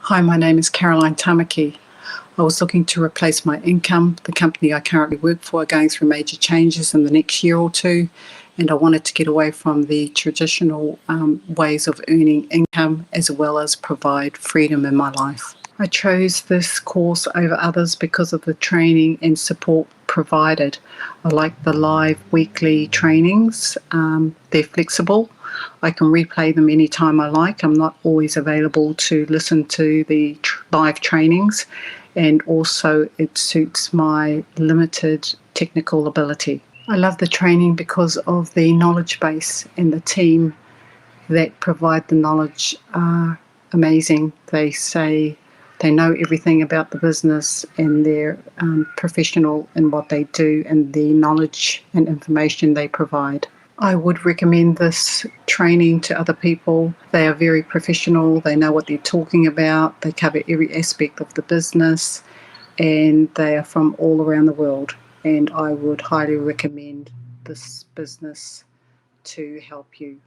Hi, my name is Caroline Tamaki. I was looking to replace my income. The company I currently work for are going through major changes in the next year or two, and I wanted to get away from the traditional ways of earning income as well as provide freedom in my life. I chose this course over others because of the training and support provided. I like the live weekly trainings. They're flexible. I can replay them anytime I like. I'm not always available to listen to the live trainings, and also it suits my limited technical ability. I love the training because of the knowledge base, and the team that provide the knowledge are amazing. They say they know everything about the business, and they're professional in what they do and the knowledge and information they provide. I would recommend this training to other people. They are very professional. They know what they're talking about. They cover every aspect of the business, and they are from all around the world. And I would highly recommend this business to help you.